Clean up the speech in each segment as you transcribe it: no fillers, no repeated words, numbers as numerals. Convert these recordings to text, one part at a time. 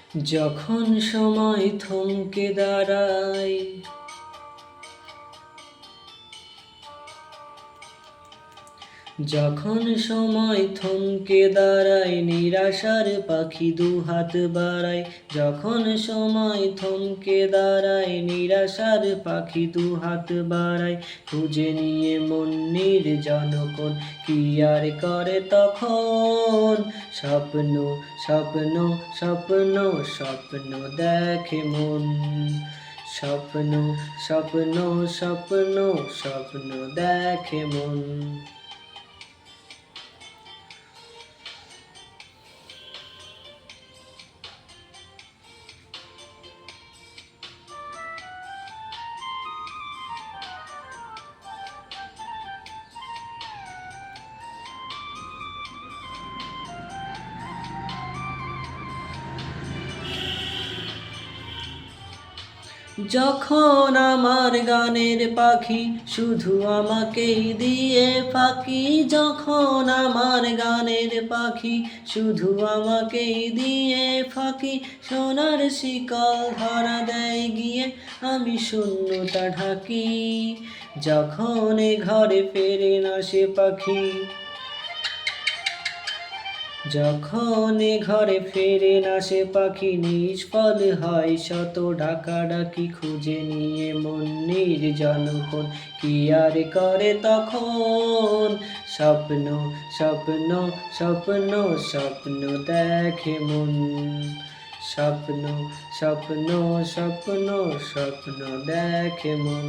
যখন সময় থমকে দাঁড়ায়, যখন সময় থমকে দাঁড়ায়, নিরাশার পাখি দুহাত বাড়ায়। যখন সময় থমকে দাঁড়ায়, নিরাশার পাখি দুহাত বাড়ায়। খুঁজে নিয়ে মন নির্জন কোন, কি আর করে তখন? স্বপ্ন স্বপ্ন স্বপ্ন স্বপ্ন দেখে মন। স্বপ্ন স্বপ্ন স্বপ্ন স্বপ্ন দেখে মন। যখন আমার গানের পাখি শুধু আমাকেই দিয়ে ফাঁকি, যখন আমার গানের পাখি শুধু আমাকেই দিয়ে ফাঁকি, সোনার শিকল ধরা দেয় গিয়ে আমি শূন্যতা ঢাকি। যখন এ ঘরে ফেরে না সে পাখি, যখন এ ঘরে ফেরে না সে পাখি, নিষ্ফল হয় শত ডাকাডাকি। খুঁজে নিয়ে মন নির্জন কোন, কি আর করে তখন? স্বপ্ন স্বপ্ন স্বপ্ন স্বপ্ন দেখে মন। স্বপ্ন স্বপ্ন স্বপ্ন স্বপ্ন দেখে মন।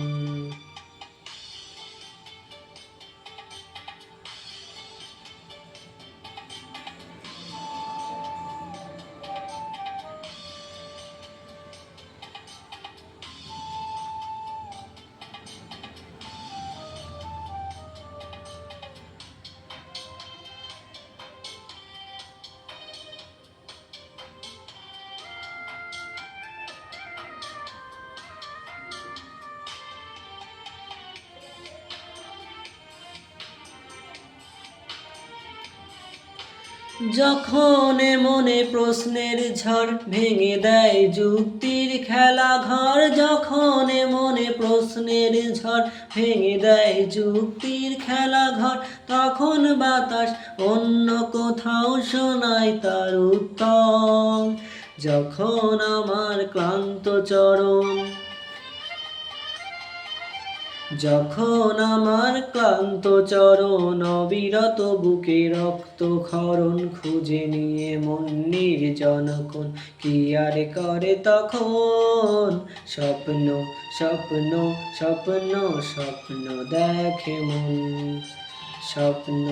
যখন মনে প্রশ্নের ঝড় ভেঙে দেয় যুক্তির খেলা ঘর, যখন মনে প্রশ্নের ঝড় ভেঙে দেয় যুক্তির খেলা ঘর, তখন বাতাস অন্য কোথাও শোনায় তার উত্তর। যখন আমার ক্লান্ত চরণ, যখন আমার ক্লান্ত চরণ, অবিরত বুকে রক্ত ক্ষরণ, খুঁজে নিয়ে মন নির্জন কোন, কি আর করে তখন? স্বপ্ন স্বপ্ন স্বপ্ন স্বপ্ন দেখে মন। স্বপ্ন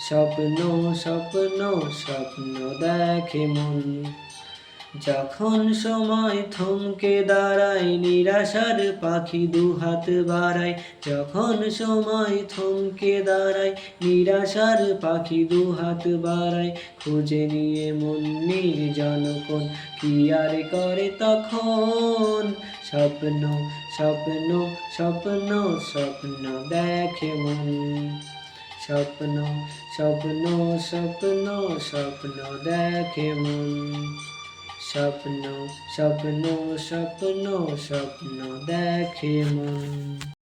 স্বপ্ন স্বপ্ন স্বপ্ন দেখে মন। যখন সময় থমকে দাঁড়ায়, নিরাশার পাখি দুহাত বাড়ায়। যখন সময় থমকে দাঁড়ায়, নিরাশার পাখি দুহাত বাড়ায়। খুঁজে নিয়ে মন নির্জন কোন, কি আর করে তখন? স্বপ্ন স্বপ্ন স্বপ্ন স্বপ্ন দেখে মন। স্বপ্ন স্বপ্ন স্বপ্ন স্বপ্ন দেখে মন। স্বপ্ন স্বপ্ন স্বপ্ন স্বপ্ন দেখে মন।